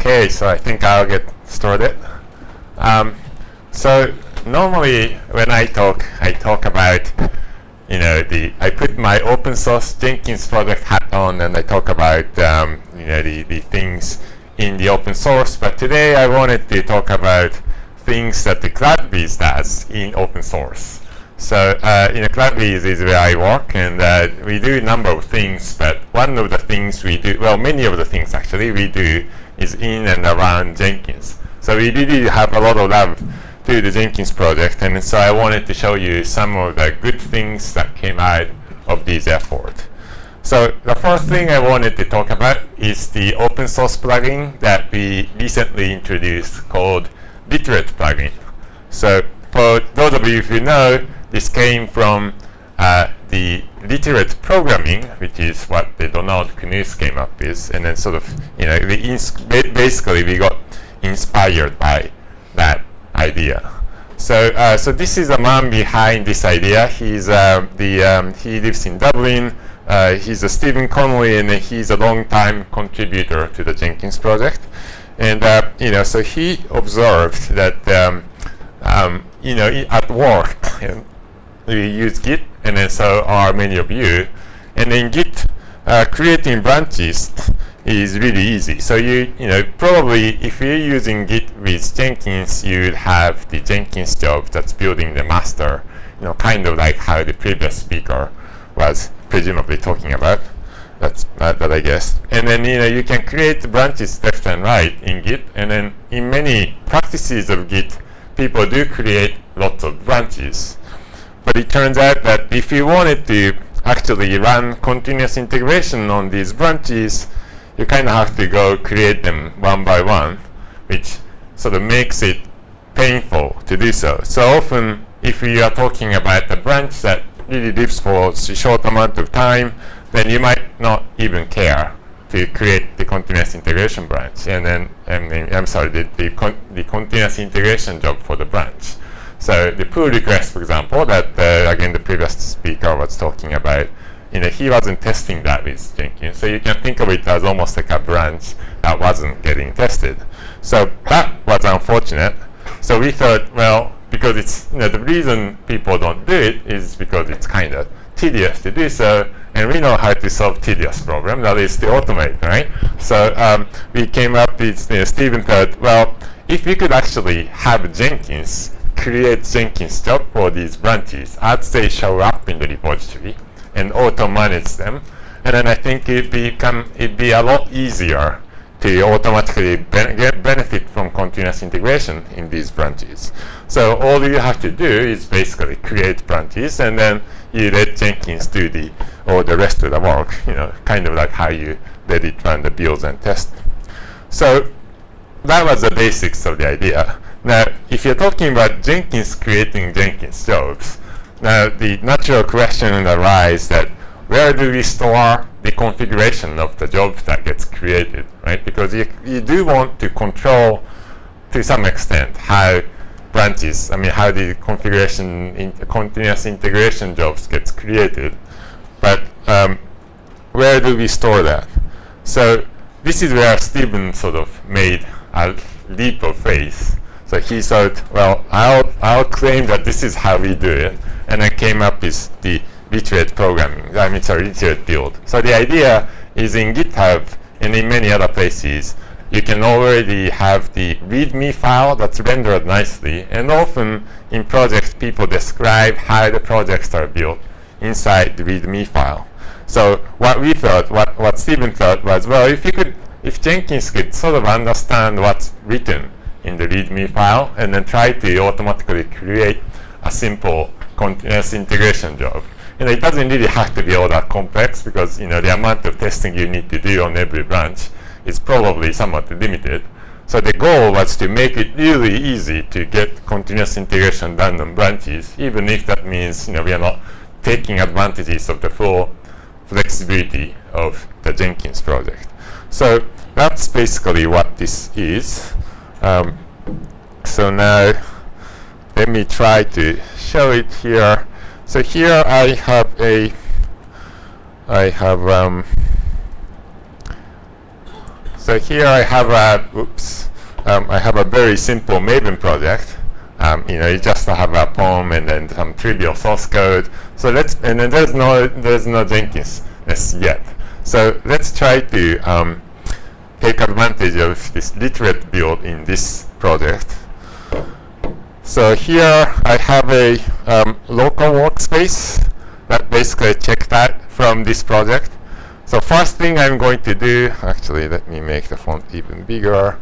Okay, so I think I'll get started. So normally when I talk about, I put my open source Jenkins project hat on and I talk about, the things in the open source. But today I wanted to talk about things that the CloudBees does in open source. So, CloudBees is where I work, and we do a number of things, but one of the things we do, well, many of the things actually we do is in and around Jenkins. So we really have a lot of love to the Jenkins project, and so I wanted to show you some of the good things that came out of this effort. So the first thing I wanted to talk about is the open source plugin that we recently introduced called Literate plugin. So for those of you who know, this came from the Literate programming, which is what the Donald Knuth came up with, and then sort of, basically we got inspired by that idea. So, so this is the man behind this idea. He's he lives in Dublin. He's a Stephen Connolly, and he's a long-time contributor to the Jenkins project. And so he observed that at work we use Git, and then so are many of you. And in Git, creating branches is really easy. So probably if you're using Git with Jenkins, you'd have the Jenkins job that's building the master, kind of like how the previous speaker was presumably talking about. That's that I guess. And then you can create branches left and right in Git, and then in many practices of Git, people do create lots of branches. But it turns out that if you wanted to actually run continuous integration on these branches, you kind of have to go create them one by one, which sort of makes it painful to do so. So often, if you are talking about a branch that really lives for a short amount of time, then you might not even care to create the continuous integration branch, and then the continuous integration job for the branch. So the pull request, for example, that again the previous speaker was talking about, he wasn't testing that with Jenkins. So you can think of it as almost like a branch that wasn't getting tested. So that was unfortunate. So we thought, well, because it's the reason people don't do it is because it's kind of tedious to do so, and we know how to solve tedious problem, that is to automate, right? So we came up with, Stephen thought, well, if we could actually have Jenkins create Jenkins job for these branches as they show up in the repository and auto-manage them, and then I think it'd be a lot easier to automatically get benefit from continuous integration in these branches. So all you have to do is basically create branches, and then you let Jenkins do the rest of the work, kind of like how you let it run the builds and test. So that was the basics of the idea. Now, if you're talking about Jenkins creating Jenkins jobs, now the natural question arises that where do we store the configuration of the job that gets created, right? Because you do want to control to some extent how branches, how the configuration continuous integration jobs gets created. But where do we store that? So this is where Stephen sort of made a leap of faith. So he thought, well, I'll claim that this is how we do it, and I came up with the Literate programming. Literate build. So the idea is in GitHub and in many other places, you can already have the README file that's rendered nicely, and often in projects people describe how the projects are built inside the README file. So what we thought, what Stephen thought was, well, if Jenkins could sort of understand what's written in the README file and then try to automatically create a simple continuous integration job. It doesn't really have to be all that complex, because the amount of testing you need to do on every branch is probably somewhat limited. So the goal was to make it really easy to get continuous integration done on branches, even if that means we are not taking advantages of the full flexibility of the Jenkins project. So that's basically what this is. So now let me try to show it here. So here I have So here I have a, I have a very simple Maven project. You just have a poem and then some trivial source code. So and then there's no Jenkins yet. So let's try to take advantage of this Literate build in this project. So here I have a local workspace that basically check that from this project. So first thing I'm going to do, actually let me make the font even bigger.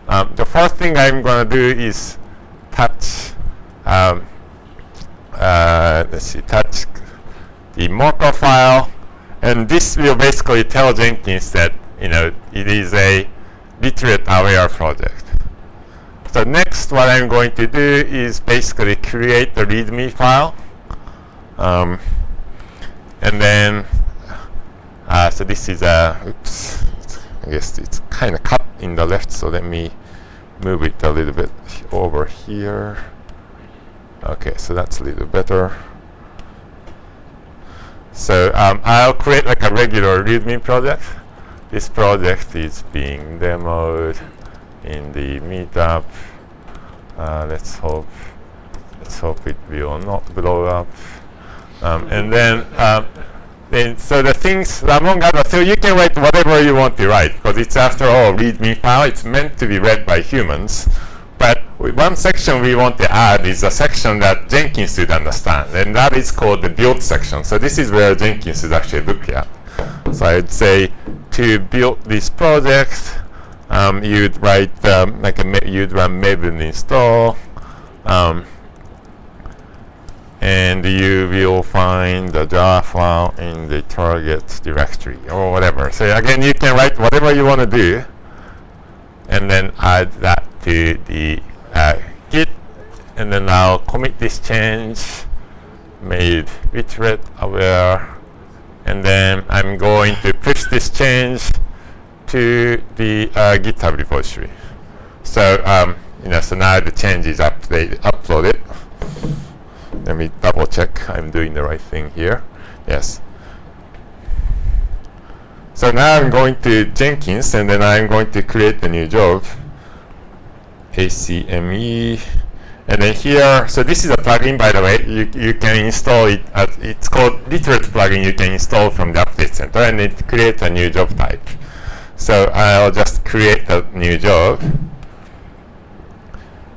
The first thing I'm going to do is touch, touch the Mocha file, and this will basically tell Jenkins that it is a Literate aware project. So next, what I'm going to do is basically create the README file, and then so this is a I guess it's kind of cut in the left, so let me move it a little bit over here. Okay, so that's a little better. So I'll create like a regular README project. This project is being demoed in the meetup. Let's hope it will not blow up. And then so the things among others, so you can write whatever you want to write, because it's after all a README file. It's meant to be read by humans. But one section we want to add is a section that Jenkins should understand, and that is called the build section. So this is where Jenkins should actually look at. So I'd say to build this project, you'd write you'd run Maven install, and you will find the jar file in the target directory or whatever. So again, you can write whatever you want to do, and then add that to the Git, and then I'll commit this change, made Literate aware, and then I'm going to push this change to the GitHub repository. So so now the change is uploaded. Let me double check I'm doing the right thing here. Yes. So now I'm going to Jenkins, and then I'm going to create a new job, ACME, and then here, so this is a plugin, by the way. You can install it. It's called Literate plugin. You can install from the Update Center, and it creates a new job type. So I'll just create a new job,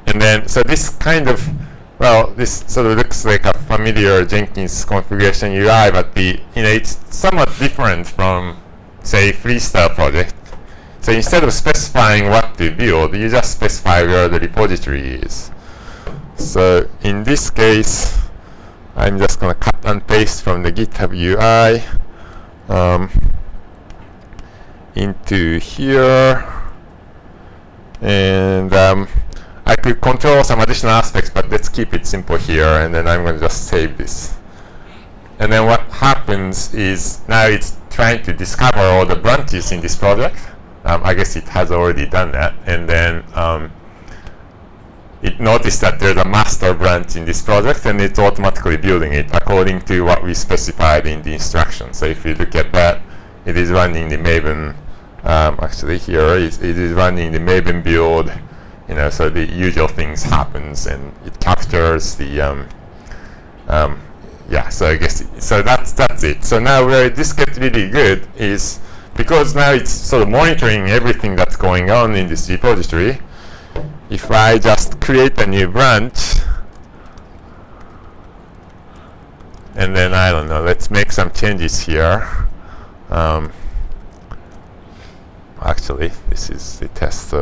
and then so this kind of, well, this sort of looks like a familiar Jenkins configuration UI, but it's somewhat different from, say, Freestyle project. So instead of specifying what to build, you just specify where the repository is. So in this case, I'm just going to cut and paste from the GitHub UI into here, and I could control some additional aspects, but let's keep it simple here, and then I'm going to just save this. And then what happens is now it's trying to discover all the branches in this project. I guess it has already done that, and then it noticed that there's a master branch in this project, and it's automatically building it according to what we specified in the instructions. So if you look at that, it is running the Maven. Actually, here it is running the Maven build. So the usual things happens, and it captures the yeah. So I guess so that's it. So now where this gets really good is because now it's sort of monitoring everything that's going on in this repository. If I just create a new branch, and then I don't know, let's make some changes here. Actually, this is the test.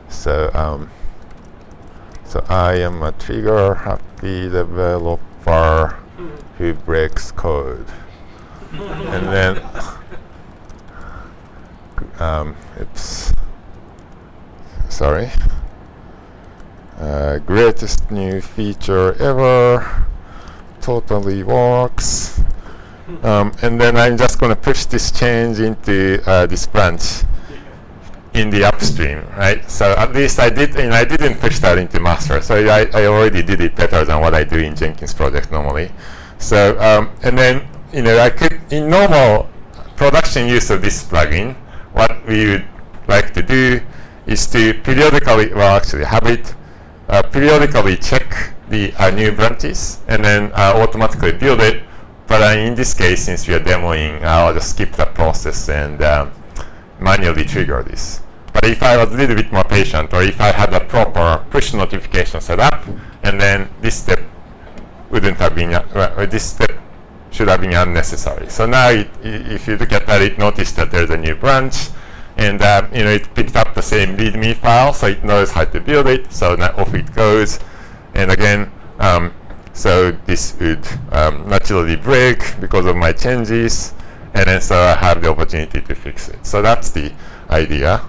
So I am a trigger happy developer who breaks code, and then oops, sorry, greatest new feature ever, totally works, and then I'm just going to push this change into this branch in the upstream, right? So at least I did, and I didn't push that into master. So I already did it better than what I do in Jenkins project normally. So and then I could in normal production use of this plugin, what we would like to do is to periodically, well, actually have it periodically check the new branches and then automatically build it. But in this case, since we are demoing, I'll just skip the process and manually trigger this. But if I was a little bit more patient, or if I had a proper push notification set up, and then this step wouldn't have been, this step should have been unnecessary. So now, if you look at that, it noticed that there's a new branch, and it picked up the same README file, so it knows how to build it. So now off it goes, and again, so this would naturally break because of my changes, and then so I have the opportunity to fix it. So that's the idea.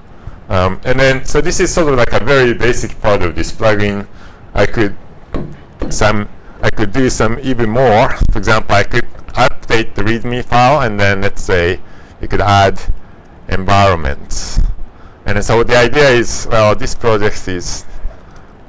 And then, so this is sort of like a very basic part of this plugin. I could do some even more. For example, I could update the README file, and then let's say you could add environments. And so the idea is, well, this project is,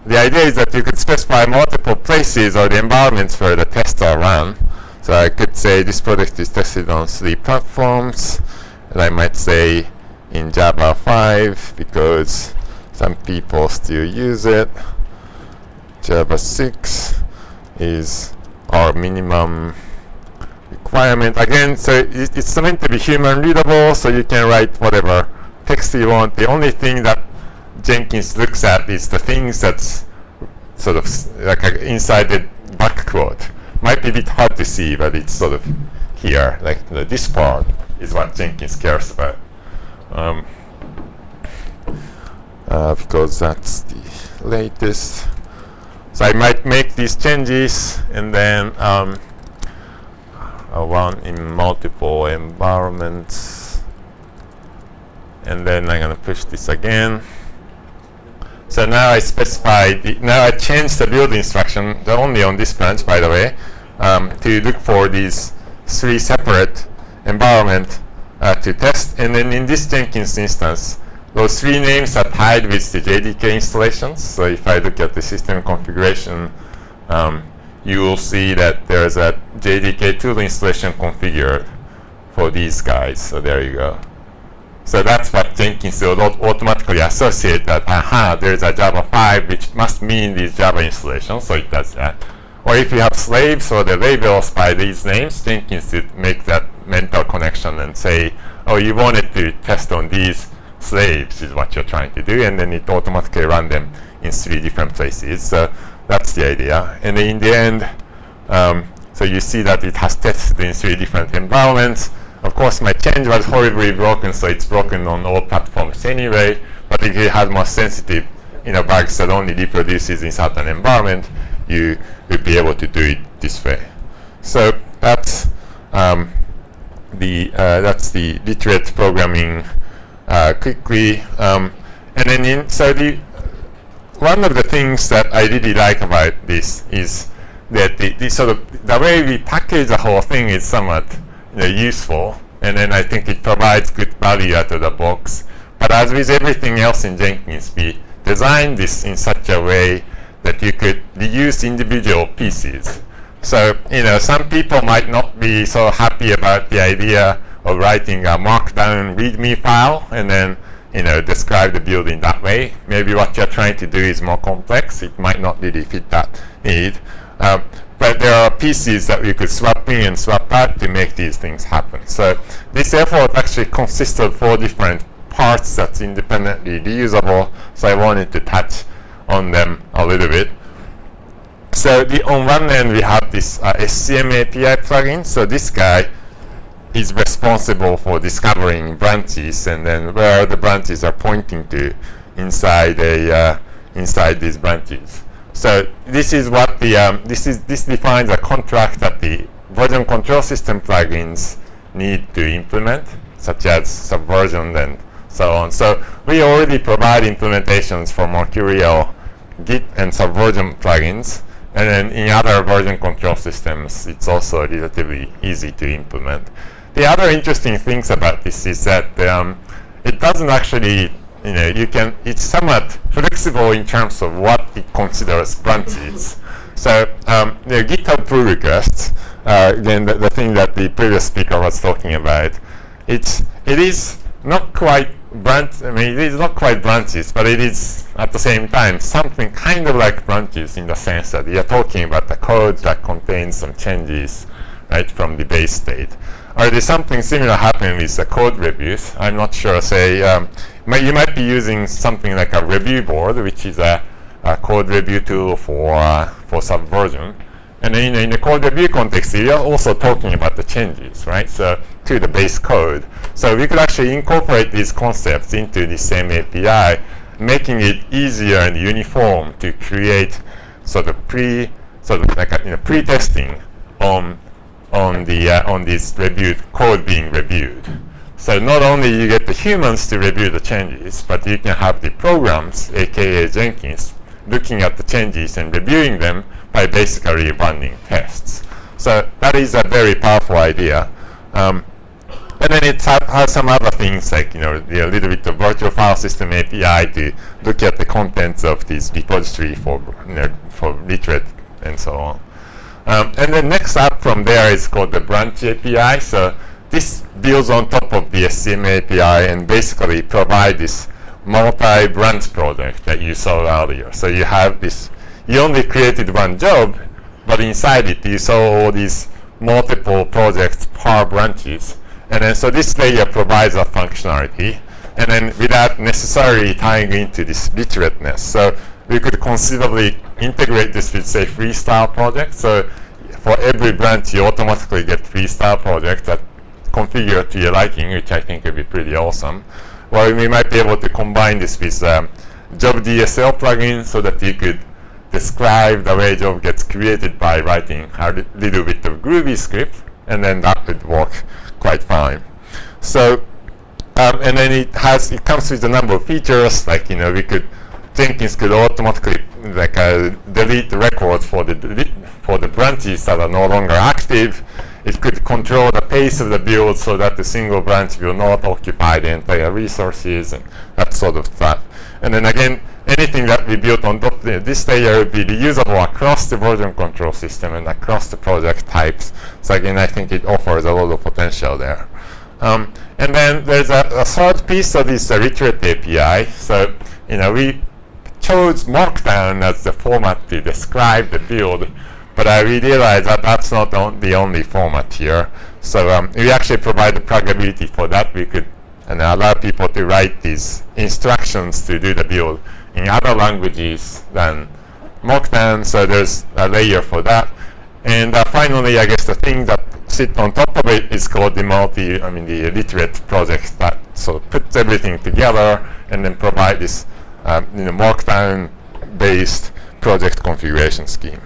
the idea is that you could specify multiple places or the environments where the tests are run. So I could say this project is tested on 3 platforms, and I might say in Java 5 because some people still use it. Java 6 is our minimum requirement. Again, so it's meant to be human readable, so you can write whatever text you want. The only thing that Jenkins looks at is the things that's sort of like inside the back quote. Might be a bit hard to see, but it's sort of here. Like this part is what Jenkins cares about. Because that's the latest. So I might make these changes and then run in multiple environments, and then I'm going to push this again. So now I specify, now I change the build instruction, only on this branch by the way, to look for these 3 separate environments to test. And then in this Jenkins instance, those 3 names are tied with the JDK installations. So if I look at the system configuration, you will see that there's a JDK tool installation configured for these guys. So there you go. So that's what Jenkins will automatically associate that, there's a Java 5, which must mean these Java installations, so it does that. Or if you have slaves or the labels by these names, Jenkins would make that mental connection and say, oh, you wanted to test on these slaves is what you're trying to do, and then it automatically run them in 3 different places. So that's the idea. And in the end, so you see that it has tested in 3 different environments. Of course, my change was horribly broken, so it's broken on all platforms anyway. But if you have more sensitive, bugs that only reproduces in certain environment, you will be able to do it this way. So that's the Literate programming quickly. And then one of the things that I really like about this is that the way we package the whole thing is somewhat useful, and then I think it provides good value out of the box. But as with everything else in Jenkins, we designed this in such a way that you could reuse individual pieces. So some people might not be so happy about the idea of writing a markdown README file and then describe the build in that way. Maybe what you're trying to do is more complex. It might not really fit that need. But there are pieces that we could swap in and swap out to make these things happen. So this effort actually consists of 4 different parts that's independently reusable. So I wanted to touch on them a little bit. So on one end we have this SCM API plugin. So this guy is responsible for discovering branches and then where the branches are pointing to inside these branches. So this is what this defines a contract that the version control system plugins need to implement, such as Subversion and so on. So we already provide implementations for Mercurial, Git, and Subversion plugins. And then in other version control systems, it's also relatively easy to implement. The other interesting things about this is that it doesn't actually, it's somewhat flexible in terms of what it considers branches. So the GitHub pull requests, again, the thing that the previous speaker was talking about, it is not quite it is not quite branches, but it is at the same time something kind of like branches in the sense that we are talking about the code that contains some changes, right, from the base state. Or there's something similar happening with the code reviews. I'm not sure. Say you might be using something like a review board, which is a code review tool for Subversion. And then in the code review context, we are also talking about the changes, right? So to the base code. So we could actually incorporate these concepts into the same API, making it easier and uniform to create sort of pre-testing on this reviewed code being reviewed. So not only you get the humans to review the changes, but you can have the programs, aka Jenkins, looking at the changes and reviewing them by basically running tests. So that is a very powerful idea. And then it has some other things like a little bit of virtual file system API to look at the contents of this repository for Literate and so on. And the next app from there is called the branch API. So this builds on top of the SCM API and basically provides this multi-branch project that you saw earlier. So you have this, you only created one job, but inside it you saw all these multiple projects per branches. And then so this layer provides a functionality, and then without necessarily tying into this literateness. So we could conceivably integrate this with, say, freestyle projects. So for every branch, you automatically get freestyle projects that configure to your liking, which I think would be pretty awesome. Or we might be able to combine this with job DSL plugin so that you could describe the way job gets created by writing a little bit of Groovy script, and then that would work quite fine. So and then it comes with a number of features, like Jenkins could automatically delete the records for the branches that are no longer active. It could control the pace of the build so that the single branch will not occupy the entire resources and that sort of stuff. And then again, anything that we built on top of this layer will be reusable across the version control system and across the project types. So again, I think it offers a lot of potential there. And then there's a third piece of this Literate API. So we chose Markdown as the format to describe the build, but we realized that that's not the only format here. So we actually provide the pluggability for that. We could allow people to write these instructions to do the build in other languages than Markdown. So there's a layer for that. And finally, I guess the thing that sits on top of it is called the the Literate project that sort of puts everything together and then provide this Markdown-based project configuration scheme.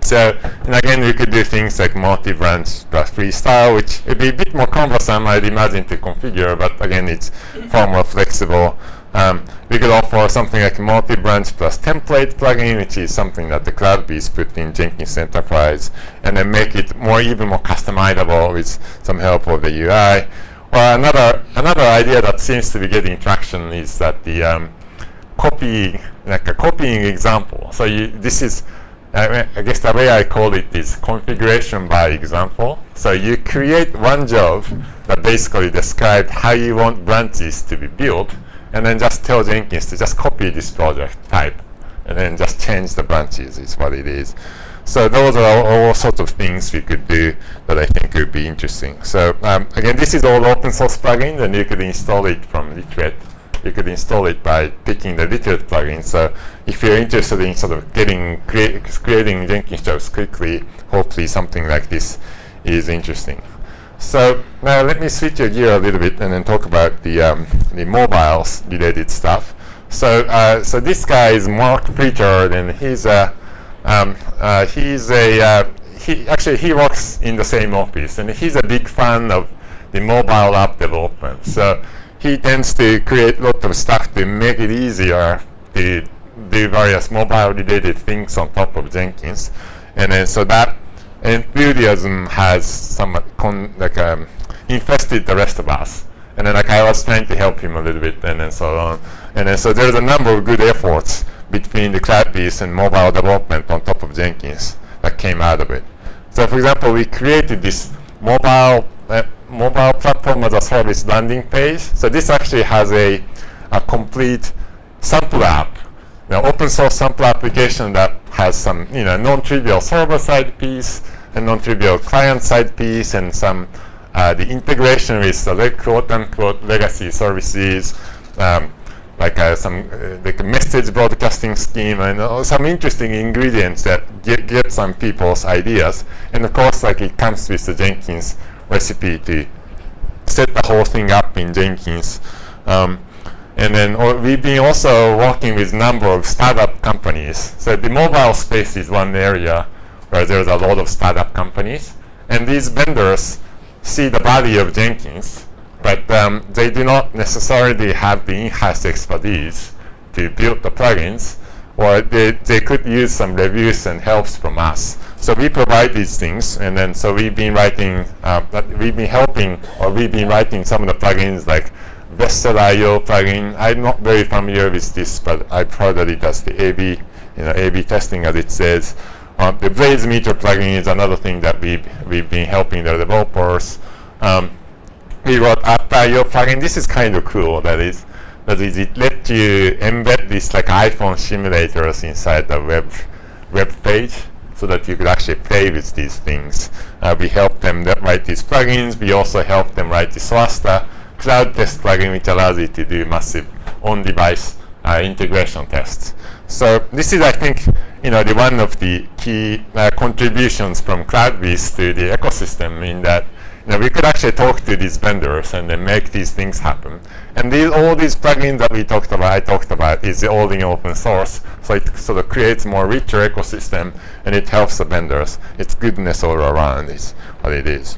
So, and again, we could do things like multi-branch plus freestyle, which would be a bit more cumbersome, I'd imagine, to configure, but again, it's far more flexible. We could offer something like multi-branch plus template plugin, which is something that the CloudBees put in Jenkins Enterprise, and then make it even more customizable with some help of the UI. Or another idea that seems to be getting traction is that the copying example. So this is, I guess the way I call it is configuration by example. So you create one job that basically describes how you want branches to be built, and then just tell Jenkins to just copy this project type, and then just change the branches is what it is. So those are all sorts of things we could do that I think would be interesting. So again, this is all open source plugin, and you could install it from Literate. You could install it by picking the Literate plugin. So if you're interested in sort of creating Jenkins jobs quickly, hopefully something like this is interesting. So now let me switch your gear a little bit and then talk about the mobiles related stuff. So so this guy is Mark Pritchard, and he works in the same office, and he's a big fan of the mobile app development. So he tends to create a lot of stuff to make it easier to do various mobile related things on top of Jenkins. And then so that enthusiasm has somewhat infested the rest of us. And then I was trying to help him a little bit, and then so on. And then so there's a number of good efforts between the CloudBees and mobile development on top of Jenkins that came out of it. So for example, we created this mobile mobile platform as a service landing page. So this actually has a complete sample app, open source sample application that has some non-trivial server-side piece and non-trivial client-side piece, and some the integration with the quote-unquote legacy services, like a message broadcasting scheme, and some interesting ingredients that get some people's ideas. And of course, like, it comes with the Jenkins recipe to set the whole thing up in Jenkins. And then we've been also working with a number of startup companies. So the mobile space is one area where there's a lot of startup companies. And these vendors see the value of Jenkins, but they do not necessarily have the in-house expertise to build the plugins, or they could use some reviews and helps from us. So we provide these things, and then so we've been writing some of the plugins, like Vessel.io plugin. I'm not very familiar with this, but I've heard that it does the A/B testing, as it says. The Blaze Meter plugin is another thing that we've been helping the developers. We wrote App.io plugin. This is kind of cool. That is, it lets you embed these like iPhone simulators inside the web page, so that you could actually play with these things. We help them write these plugins. We also help them write the Swasta cloud test plugin, which allows you to do massive on-device integration tests. So this is, I think, the one of the key contributions from CloudBees to the ecosystem, in that we could actually talk to these vendors and then make these things happen. And all these plugins that I talked about, is all in open source. So it sort of creates more richer ecosystem, and it helps the vendors. It's goodness all around is what it is.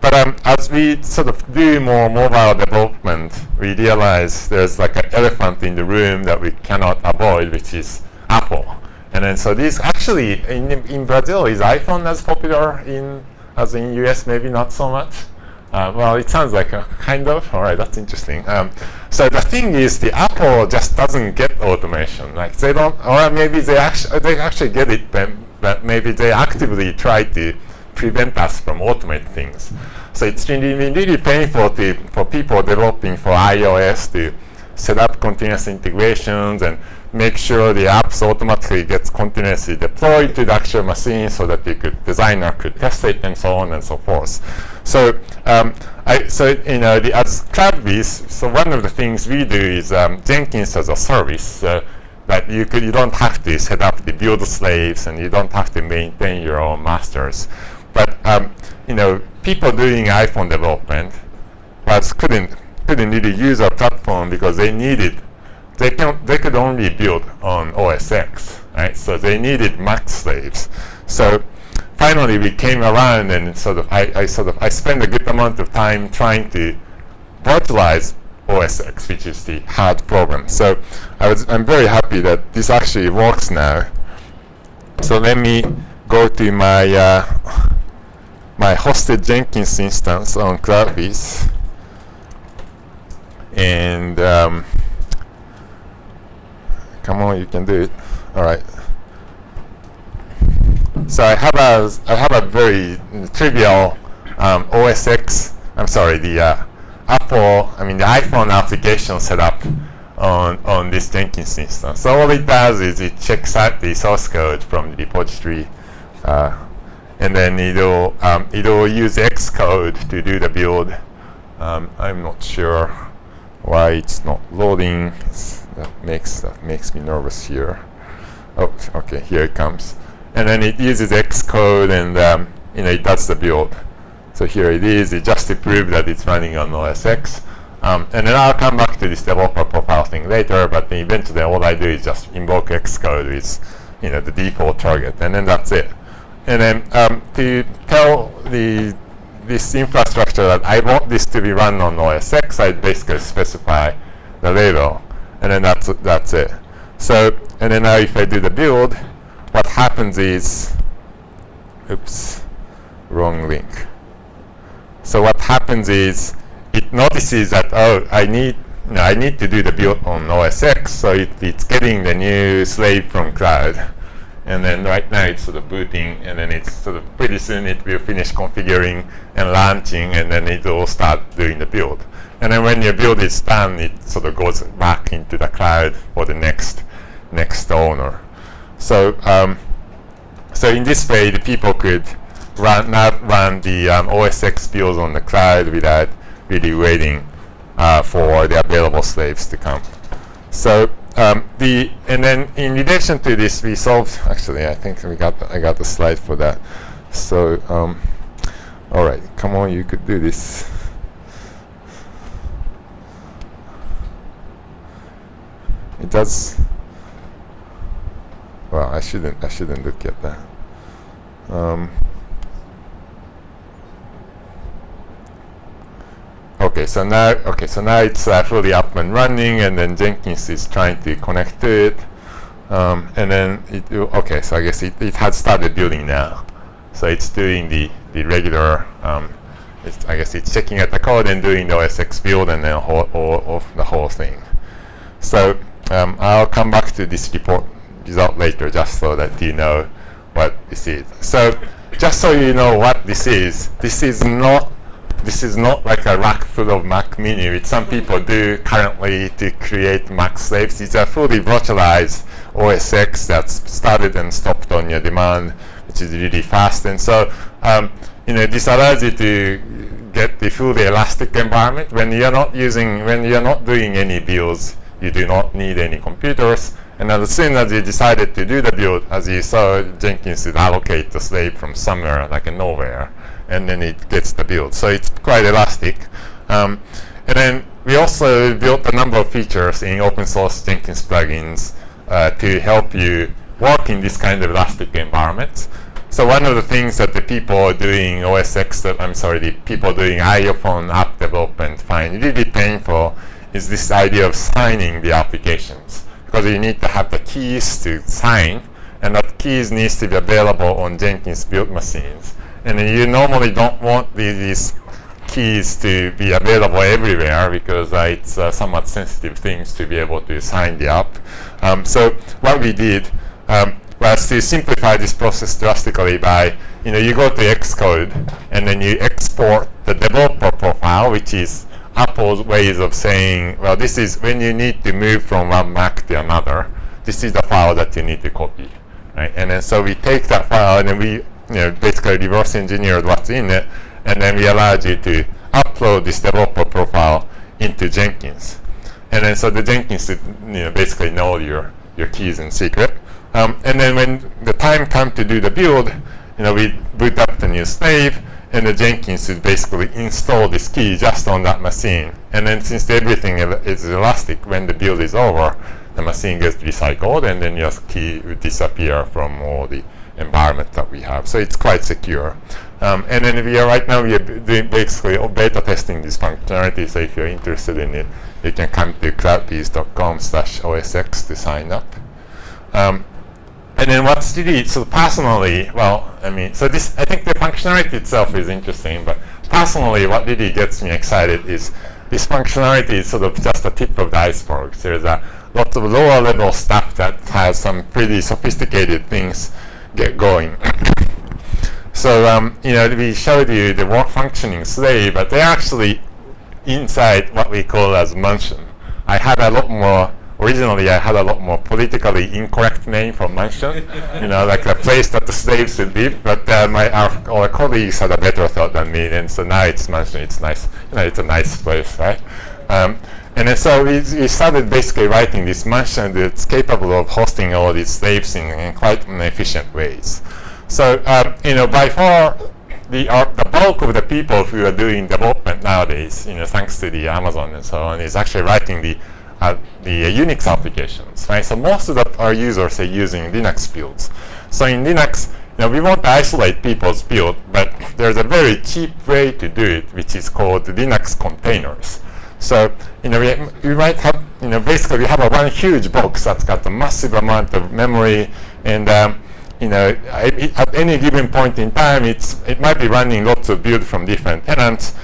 But as we sort of do more mobile development, we realize there's like an elephant in the room that we cannot avoid, which is Apple. And then so these actually in Brazil, is iPhone as popular as in US? Maybe not so much. Well, it sounds like kind of. All right, that's interesting. So the thing is, the Apple just doesn't get automation. Like, they don't, or maybe they actually get it, but maybe they actively try to prevent us from automating things. So it's really painful for people developing for iOS to set up continuous integrations and make sure the apps automatically gets continuously deployed to the actual machine, so that the designer could test it, and so on and so forth. So as CloudBees, so one of the things we do is Jenkins as a service, that you don't have to set up the build slaves, and you don't have to maintain your own masters. But people doing iPhone development couldn't really use our platform, because they could only build on OS X, right? So they needed Mac slaves. So finally we came around, and I spent a good amount of time trying to virtualize OS X, which is the hard problem. So I'm very happy that this actually works now. So let me go to my my hosted Jenkins instance on CloudBees, and come on, you can do it. All right. So I have a very trivial OS X. I'm sorry, the iPhone application set up on this Jenkins instance. So all it does is it checks out the source code from the repository, and then it'll use XCode to do the build. I'm not sure why it's not loading. That makes me nervous here. Oh, okay, here it comes. And then it uses XCode, and it does the build. So here it is. It just to prove that it's running on OS X. And then I'll come back to this developer profile thing later. But eventually, all I do is just invoke XCode with the default target, and then that's it. And then to tell this infrastructure that I want this to be run on OS X, I basically specify the label, and then that's it. So, and then now if I do the build, what happens is, oops, wrong link. So what happens is it notices that, oh, I need to do the build on OS X, so it's getting the new slave from cloud. and then right now it's sort of booting, and then it's sort of pretty soon it will finish configuring and launching, and then it will start doing the build. And then when your build is done, it sort of goes back into the cloud for the next owner. So so in this way, the people could not run the OS X builds on the cloud without really waiting for the available slaves to come. So and then in relation to this, we solved. Actually, I think I got the slide for that. So all right, come on, you could do this. It does. Well, I shouldn't look at that. Okay, so now it's fully up and running, and then Jenkins is trying to connect to it, and then okay. So I guess it had started building now. So it's doing the regular. I guess it's checking out the code and doing the OS X build, and then the whole thing. So I'll come back to this result later, just so that you know what this is. So just so you know what this is not like a rack full of Mac Mini, which some people do currently to create Mac slaves. It's a fully virtualized OS X that's started and stopped on your demand, which is really fast. And so this allows you to get the fully elastic environment. When you're not doing any builds, you do not need any computers. And as soon as you decided to do the build, as you saw, Jenkins would allocate the slave from somewhere, like nowhere, and then it gets the build. So it's quite elastic. And then we also built a number of features in open source Jenkins plugins to help you work in this kind of elastic environments. So one of the things that the people doing the people doing iPhone app development find really painful is this idea of signing the applications, because you need to have the keys to sign, and that keys needs to be available on Jenkins build machines. And you normally don't want these keys to be available everywhere, because it's somewhat sensitive things to be able to sign the app. So what we did was to simplify this process drastically by, you go to XCode, and then you export the developer profile, which is Apple's ways of saying, well, this is when you need to move from one Mac to another, this is the file that you need to copy, right? And then so we take that file, and then we basically reverse engineered what's in it, and then we allowed you to upload this developer profile into Jenkins. And then so the Jenkins basically know your keys in secret. And then when the time comes to do the build, we boot up the new slave, and the Jenkins would basically install this key just on that machine. And then since everything is elastic, when the build is over, the machine gets recycled, and then your key would disappear from all the environment that we have. So it's quite secure. And then right now we are doing basically beta testing this functionality. So if you're interested in it, you can come to cloudbees.com/osx to sign up. And then what's really, so personally, I think the functionality itself is interesting, but personally what really gets me excited is this functionality is sort of just the tip of the iceberg. There's a lot of lower level stuff that has some pretty sophisticated things get going. So we showed you the work functioning slave, but they're actually inside what we call as mansion. Originally I had a lot more politically incorrect name for mansion, like the place that the slaves would live, but our colleagues had a better thought than me, and so now it's mansion. It's nice, it's a nice place, right? And then so we started basically writing this mansion that's capable of hosting all these slaves in quite efficient ways. So by far the bulk of the people who are doing development nowadays, thanks to the Amazon and so on, is actually writing the Unix applications, right? So most of our users are using Linux builds. So in Linux, we want to isolate people's build, but there's a very cheap way to do it, which is called Linux containers. So we might have, basically we have one huge box that's got a massive amount of memory, and at any given point in time, it might be running lots of build from different tenants.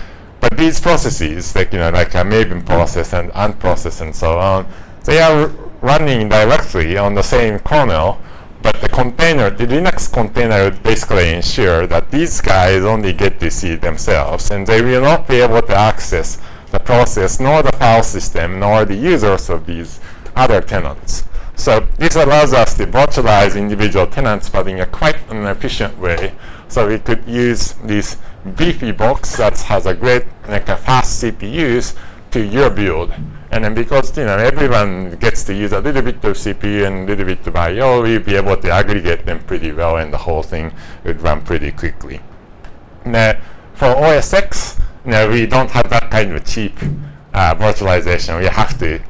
But these processes, like a Maven process and Ant process and so on, they are running directly on the same kernel, But the container, the Linux container would basically ensure that these guys only get to see themselves, and they will not be able to access the process, nor the file system, nor the users of these other tenants. So this allows us to virtualize individual tenants, but in a quite an efficient way. So we could use this beefy box that has a great, like a fast CPUs to your build. And then because everyone gets to use a little bit of CPU and a little bit of I/O, we'll be able to aggregate them pretty well, and the whole thing would run pretty quickly. Now, for OS X, we don't have that kind of cheap virtualization. We have to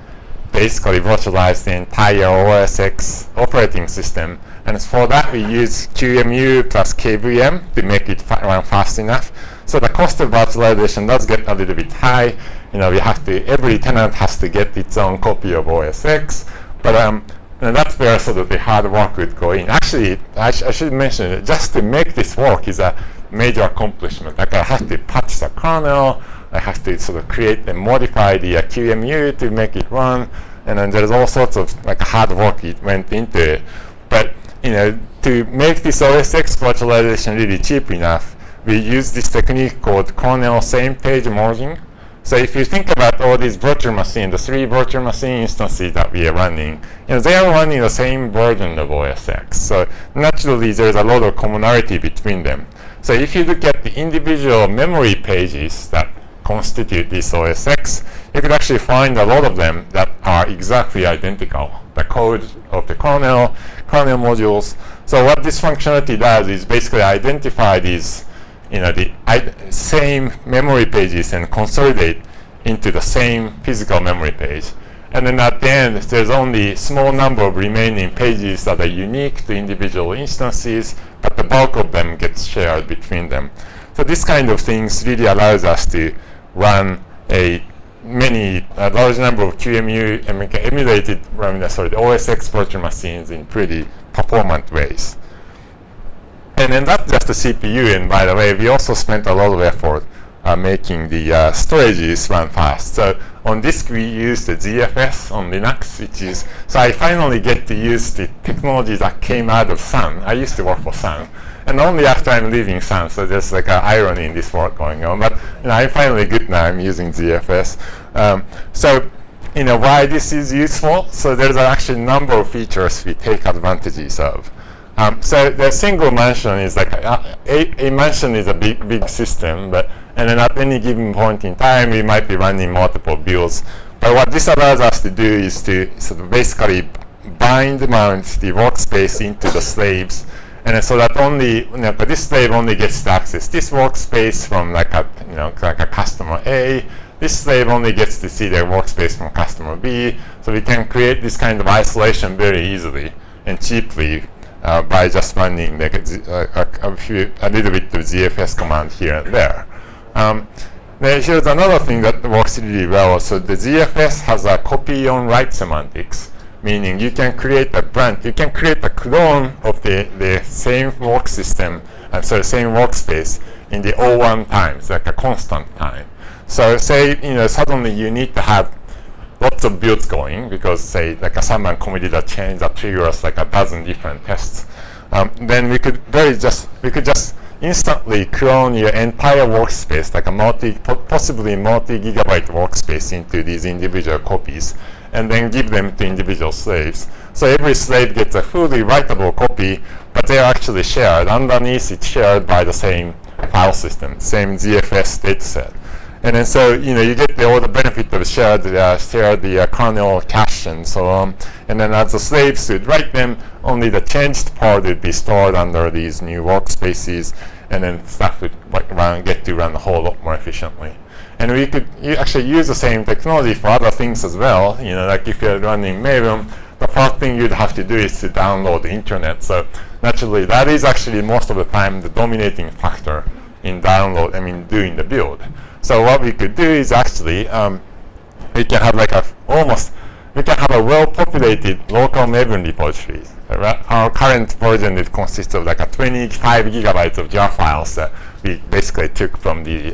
basically virtualize the entire OS X operating system. And for that, we use QEMU plus KVM to make it run fast enough. So the cost of virtualization does get a little bit high. We have to, every tenant has to get its own copy of OS X. But and that's where sort of the hard work would go in. Actually, I should mention that just to make this work is a major accomplishment. Like I have to patch the kernel, I have to sort of create and modify the QEMU to make it run, and then there's all sorts of like hard work it went into it. But to make this OS X virtualization really cheap enough, we use this technique called kernel same page merging. So if you think about all these virtual machines, the 3 virtual machine instances that we are running, they are running the same version of OS X. So naturally, there's a lot of commonality between them. So if you look at the individual memory pages that constitute this OS X, you could actually find a lot of them that are exactly identical. The code of the kernel modules. So what this functionality does is basically identify these the same memory pages and consolidate into the same physical memory page. And then at the end, there's only a small number of remaining pages that are unique to individual instances, but the bulk of them gets shared between them. So this kind of things really allows us to run a large number of QEMU and emulated the OS X virtual machines in pretty performant ways. And then that's just the CPU, and by the way, we also spent a lot of effort making the storages run fast. So on disk, we use the ZFS on Linux, so I finally get to use the technology that came out of Sun. I used to work for Sun, and only after I'm leaving Sun, so there's like an irony in this work going on. But I'm finally good now. I'm using ZFS. So why this is useful? So there's actually a number of features we take advantages of. So the single mansion is like a mansion is a big system, and then at any given point in time, we might be running multiple builds. But what this allows us to do is to sort of basically mount the workspace into the slaves, and so that only this slave only gets to access this workspace from like a customer A. This slave only gets to see their workspace from customer B. So we can create this kind of isolation very easily and cheaply. By just running like a little bit of ZFS command here and there. Here's another thing that works really well. So the ZFS has a copy on write semantics, meaning you can create a clone of the same work system, and so the same workspace in the O1 times, like a constant time. So say suddenly you need to have lots of builds going because say like someone committed a change that triggers like a dozen different tests. Then we could just instantly clone your entire workspace, like a possibly multi-gigabyte workspace, into these individual copies, and then give them to individual slaves. So every slave gets a fully writable copy, but they are actually shared. Underneath, it's shared by the same file system, same ZFS dataset. And then so you get all the benefit of shared the kernel cache and so on. And then as the slaves would write them, only the changed part would be stored under these new workspaces, and then stuff would get to run a whole lot more efficiently. And we could actually use the same technology for other things as well. Like if you're running Maven, the first thing you'd have to do is to download the internet. So naturally, that is actually most of the time the dominating factor in doing the build. So what we could do is actually we can have a well-populated local Maven repository. Our current version consists of like a 25 gigabytes of jar files that we basically took from the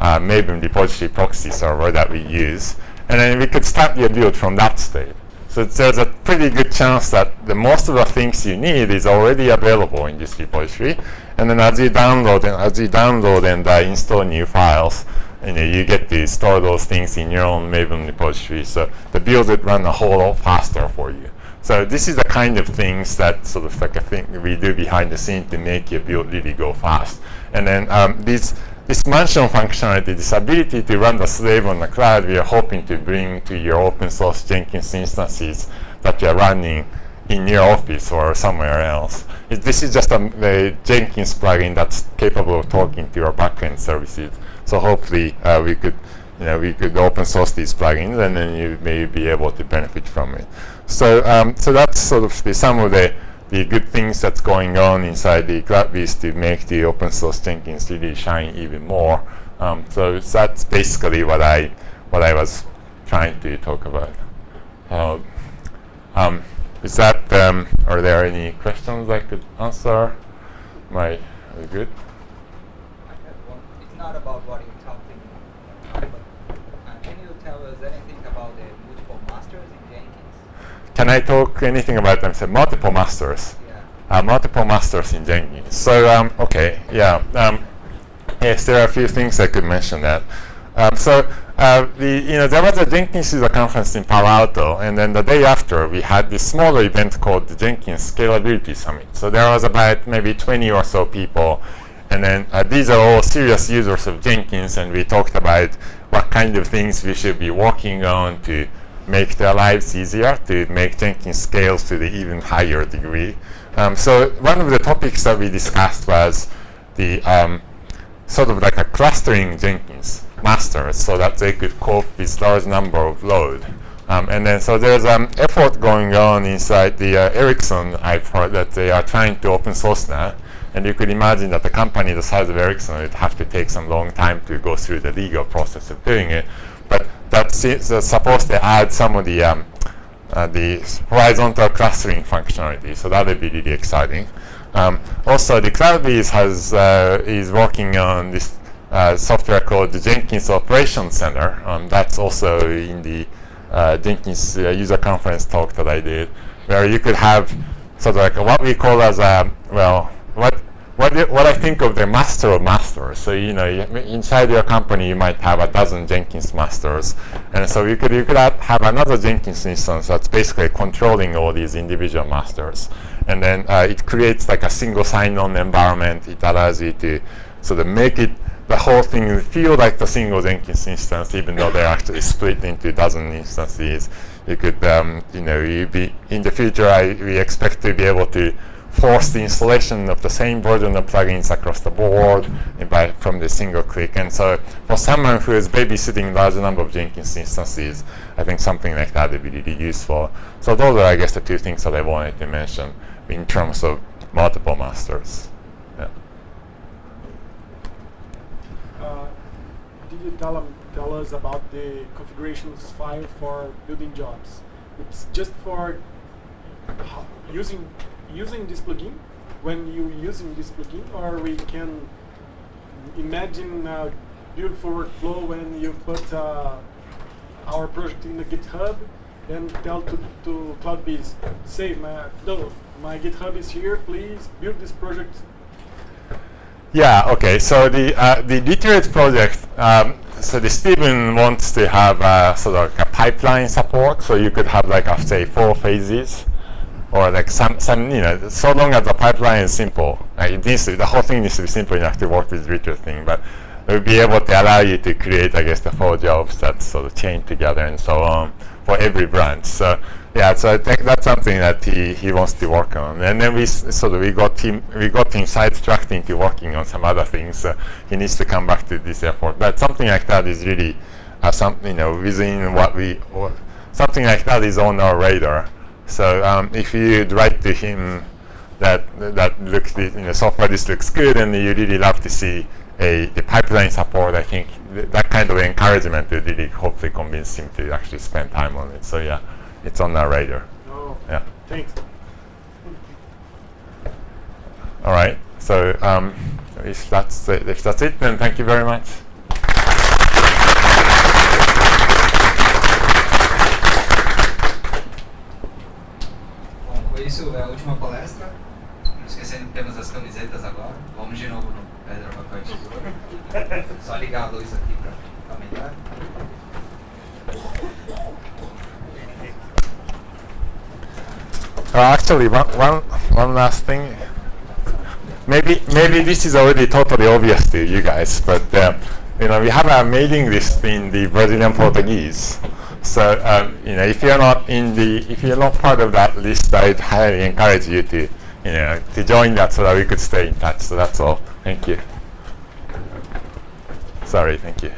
Maven repository proxy server that we use, and then we could start your build from that state. So there's a pretty good chance that the most of the things you need is already available in this repository. And then as you download and install new files, you get to store those things in your own Maven repository. So the build would run a whole lot faster for you. So this is the kind of things that sort of like a thing we do behind the scene to make your build really go fast. And then this mansion functionality, this ability to run the slave on the cloud, we are hoping to bring to your open source Jenkins instances that you are running in your office or somewhere else. This is just a Jenkins plugin that's capable of talking to your backend services. So hopefully we could open source these plugins, and then you may be able to benefit from it. So that's sort of some of the good things that's going on inside the CloudBees to make the open source Jenkins really shine even more. So that's basically what I was trying to talk about. Is that are there any questions I could answer? Are we good? It's not about what you're talking about, but can you tell us anything about the multiple masters in Jenkins? Can I talk anything about them? So multiple masters. Yeah. Multiple masters in Jenkins. So okay, yeah. Yes, there are a few things I could mention that. There was a Jenkins user conference in Palo Alto, and then the day after we had this smaller event called the Jenkins Scalability Summit. So there was about maybe 20 or so people, and then these are all serious users of Jenkins, and we talked about what kind of things we should be working on to make their lives easier, to make Jenkins scale to the even higher degree. So one of the topics that we discussed was the sort of like a clustering Jenkins masters so that they could cope with large number of load. And then so there's an effort going on inside the Ericsson. I've heard that they are trying to open source that. And you could imagine that the company the size of Ericsson would have to take some long time to go through the legal process of doing it. But that's supposed to add some of the horizontal clustering functionality. So that would be really exciting. Also, the CloudBees is working on this software called the Jenkins Operations Center. That's also in the Jenkins user conference talk that I did, where you could have sort of like what we call as what I think of the master of masters. So inside your company you might have a dozen Jenkins masters, and so you could have another Jenkins instance that's basically controlling all these individual masters, and then it creates like a single sign-on environment. It allows you to sort of make the whole thing feel like the single Jenkins instance, even though they're actually split into a dozen instances. You could, in the future, we expect to be able to force the installation of the same version of plugins across the board from the single click. And so for someone who is babysitting a large number of Jenkins instances, I think something like that would be really useful. So those are, I guess, the two things that I wanted to mention in terms of multiple masters. Yeah. Did you tell us about the configurations file for building jobs? It's just for using this plugin, when you're using this plugin, or we can imagine a beautiful workflow when you put our project in the GitHub and tell to CloudBees, say, my GitHub is here, please build this project. Yeah, okay, so the Literate project, so the Steven wants to have sort of like a pipeline support, so you could have like, say, 4 phases. Or like some so long as the pipeline is simple, the whole thing needs to be simple enough to work with Literate thing, but we'll be able to allow you to create, I guess, the 4 jobs that sort of chain together and so on for every branch. So yeah, so I think that's something that he wants to work on. And then we got him sidetracked into working on some other things. So he needs to come back to this effort. But something like that is really within something like that is on our radar. So if you'd write to him that looks, software this looks good, and you really love to see the pipeline support, I think that kind of encouragement will really hopefully convince him to actually spend time on it. So yeah, it's on our radar. Oh, yeah. Thanks. All right. So if that's it, then thank you very much. isso é a última palestra. Não esquecendo que temos as camisetas agora. Vamos de novo no pedra, papel e tesoura. Só ligar a luz aqui para aumentar. Actually, one last thing. Maybe this is already totally obvious to you guys, but we have a mailing list in the Brazilian Portuguese. So if you're not part of that list, I'd highly encourage you to to join that so that we could stay in touch. So that's all. Thank you. Sorry. Thank you.